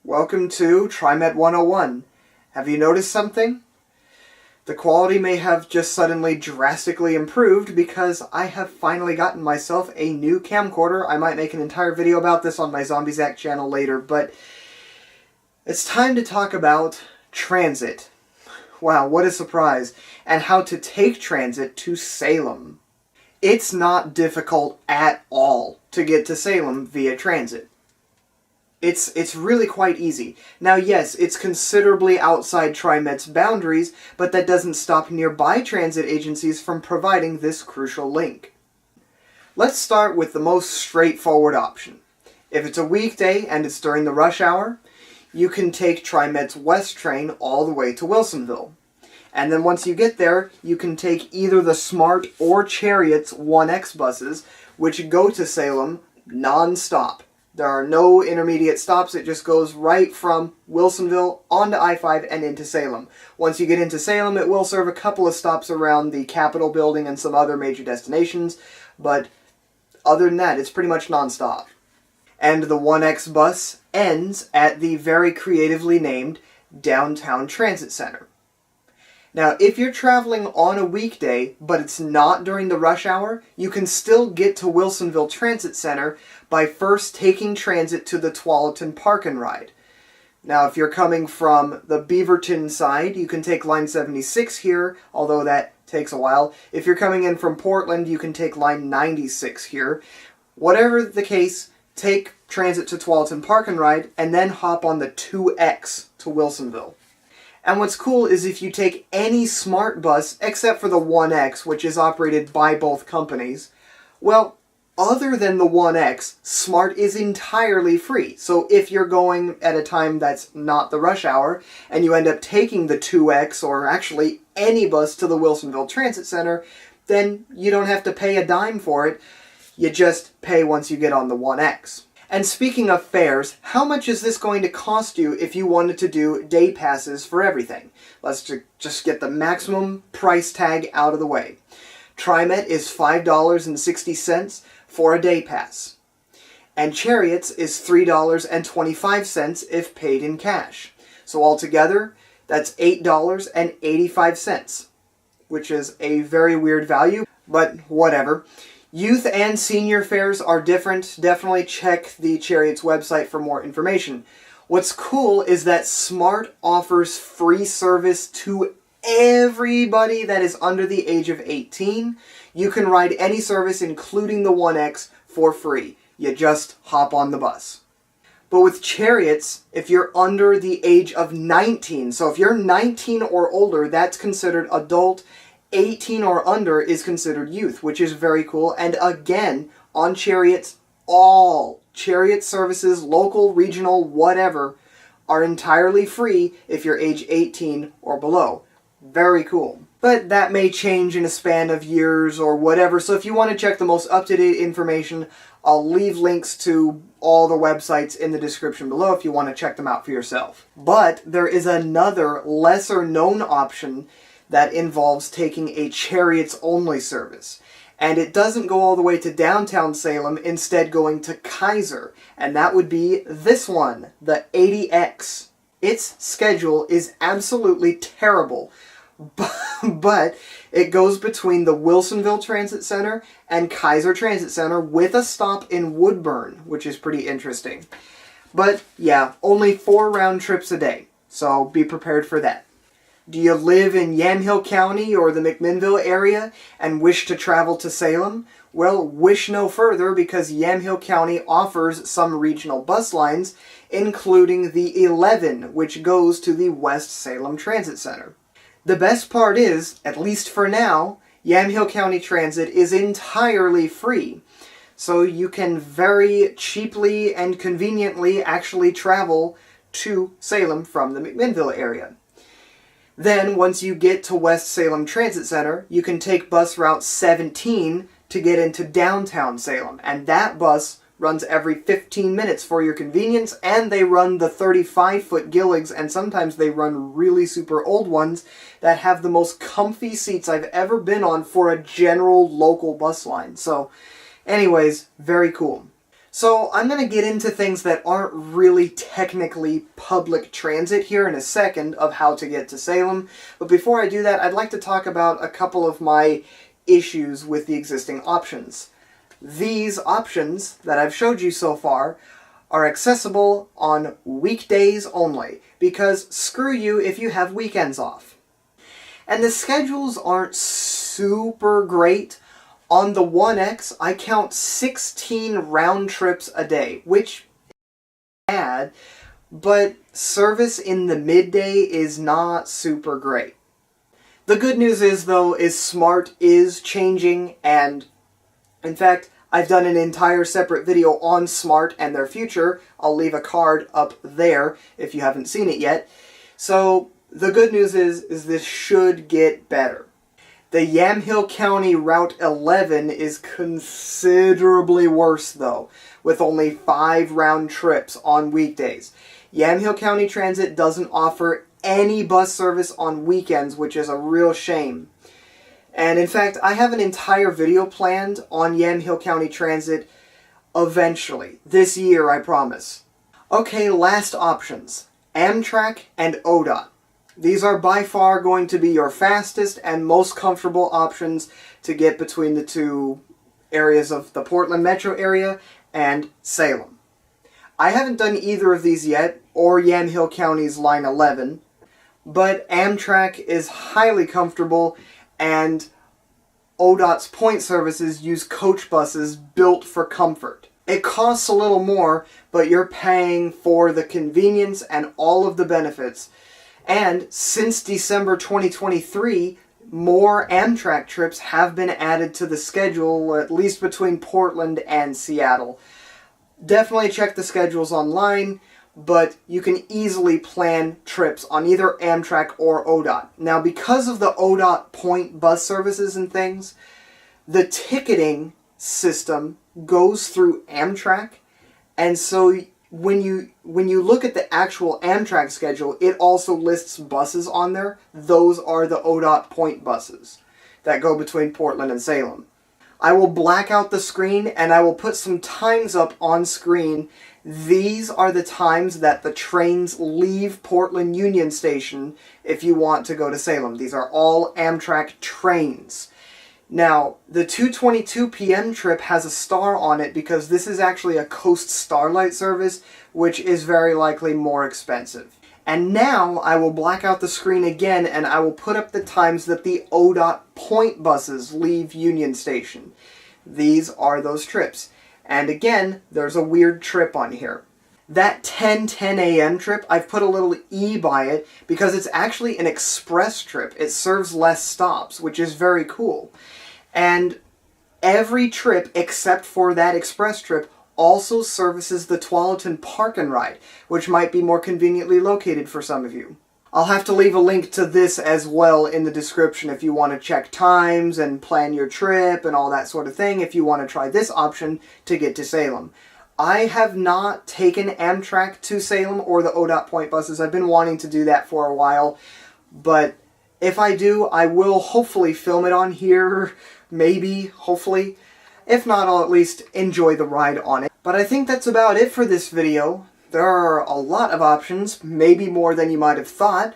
Welcome to TriMet 101. Have you noticed something? The quality may have just suddenly drastically improved because I have finally gotten myself a new camcorder. I might make an entire video about this on my ZombieZack channel later, but it's time to talk about transit. Wow, what a surprise. And how to take transit to Salem. It's not difficult at all to get to Salem via transit. It's really quite easy. Now yes, it's considerably outside TriMet's boundaries, but that doesn't stop nearby transit agencies from providing this crucial link. Let's start with the most straightforward option. If it's a weekday and it's during the rush hour, you can take TriMet's West train all the way to Wilsonville. And then once you get there, you can take either the Smart or Chariots 1X buses, which go to Salem non-stop. There are no intermediate stops. It just goes right from Wilsonville onto I-5 and into Salem. Once you get into Salem, it will serve a couple of stops around the Capitol building and some other major destinations, but other than that, it's pretty much non-stop. And the 1X bus ends at the very creatively named Downtown Transit Center. Now, if you're traveling on a weekday, but it's not during the rush hour, you can still get to Wilsonville Transit Center by first taking transit to the Tualatin Park and Ride. Now, if you're coming from the Beaverton side, you can take line 76 here, although that takes a while. If you're coming in from Portland, you can take line 96 here. Whatever the case, take transit to Tualatin Park and Ride, and then hop on the 2X to Wilsonville. And what's cool is if you take any Smart bus, except for the 1X, which is operated by both companies, well, other than the 1X, Smart is entirely free. So if you're going at a time that's not the rush hour, and you end up taking the 2X, or actually any bus to the Wilsonville Transit Center, then you don't have to pay a dime for it. You just pay once you get on the 1X. And speaking of fares, how much is this going to cost you if you wanted to do day passes for everything? Let's just get the maximum price tag out of the way. TriMet is $5.60 for a day pass. And Chariots is $3.25 if paid in cash. So altogether, that's $8.85, which is a very weird value, but whatever. Youth and senior fares are different. Definitely check the Chariots website for more information. What's cool is that Smart offers free service to everybody that is under the age of 18. You can ride any service, including the 1X, for free. You just hop on the bus. But with Chariots, if you're under the age of 19, so if you're 19 or older, that's considered adult. 18 or under is considered youth, which is very cool. And again, on Chariots, all Chariot services, local, regional, whatever, are entirely free if you're age 18 or below. Very cool. But that may change in a span of years or whatever, so if you want to check the most up-to-date information, I'll leave links to all the websites in the description below if you want to check them out for yourself. But there is another lesser-known option that involves taking a Chariots-only service. And it doesn't go all the way to downtown Salem, instead going to Kaiser. And that would be this one, the 80X. Its schedule is absolutely terrible, but it goes between the Wilsonville Transit Center and Kaiser Transit Center with a stop in Woodburn, which is pretty interesting. But yeah, only 4 round trips a day, so be prepared for that. Do you live in Yamhill County or the McMinnville area and wish to travel to Salem? Well, wish no further, because Yamhill County offers some regional bus lines, including the 11, which goes to the West Salem Transit Center. The best part is, at least for now, Yamhill County Transit is entirely free. So you can very cheaply and conveniently actually travel to Salem from the McMinnville area. Then, once you get to West Salem Transit Center, you can take bus route 17 to get into downtown Salem. And that bus runs every 15 minutes for your convenience, and they run the 35-foot Gilligs, and sometimes they run really super old ones that have the most comfy seats I've ever been on for a general local bus line. So, anyways, very cool. So I'm going to get into things that aren't really technically public transit here in a second of how to get to Salem. But before I do that, I'd like to talk about a couple of my issues with the existing options. These options that I've showed you so far are accessible on weekdays only, because screw you if you have weekends off. And the schedules aren't super great. On the 1X, I count 16 round trips a day, which is bad, but service in the midday is not super great. The good news is, though, is Smart is changing, and in fact, I've done an entire separate video on Smart and their future. I'll leave a card up there if you haven't seen it yet. So the good news is this should get better. The Yamhill County Route 11 is considerably worse, though, with only 5 round trips on weekdays. Yamhill County Transit doesn't offer any bus service on weekends, which is a real shame. And in fact, I have an entire video planned on Yamhill County Transit eventually. This year, I promise. Okay, last options. Amtrak and ODOT. These are by far going to be your fastest and most comfortable options to get between the two areas of the Portland metro area and Salem. I haven't done either of these yet, or Yamhill County's Line 11, but Amtrak is highly comfortable, and ODOT's point services use coach buses built for comfort. It costs a little more, but you're paying for the convenience and all of the benefits. And since December 2023, more Amtrak trips have been added to the schedule, at least between Portland and Seattle. Definitely check the schedules online, but you can easily plan trips on either Amtrak or ODOT. Now, because of the ODOT Point bus services and things, the ticketing system goes through Amtrak, and so when you look at the actual Amtrak schedule, it also lists buses on there. Those are the ODOT Point buses that go between Portland and Salem. I will black out the screen and I will put some times up on screen. These are the times that the trains leave Portland Union Station if you want to go to Salem. These are all Amtrak trains. Now, the 2:22 p.m. trip has a star on it because this is actually a Coast Starlight service, which is very likely more expensive. And now I will black out the screen again and I will put up the times that the ODOT Point buses leave Union Station. These are those trips. And again, there's a weird trip on here. That 10:10 a.m. trip, I've put a little E by it because it's actually an express trip. It serves less stops, which is very cool. And every trip except for that express trip also services the Tualatin Park and Ride, which might be more conveniently located for some of you. I'll have to leave a link to this as well in the description if you want to check times and plan your trip and all that sort of thing, if you want to try this option to get to Salem. I have not taken Amtrak to Salem or the ODOT Point buses. I've been wanting to do that for a while, but if I do, I will hopefully film it on here, maybe, hopefully. If not, I'll at least enjoy the ride on it. But I think that's about it for this video. There are a lot of options, maybe more than you might have thought,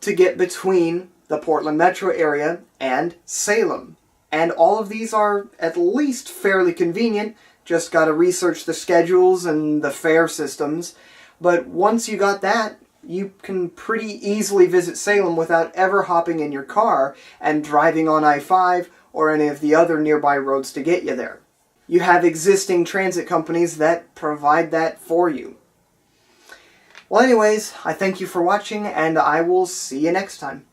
to get between the Portland metro area and Salem. And all of these are at least fairly convenient. Just gotta research the schedules and the fare systems. But once you got that, you can pretty easily visit Salem without ever hopping in your car and driving on I-5 or any of the other nearby roads to get you there. You have existing transit companies that provide that for you. Well, anyways, I thank you for watching, and I will see you next time.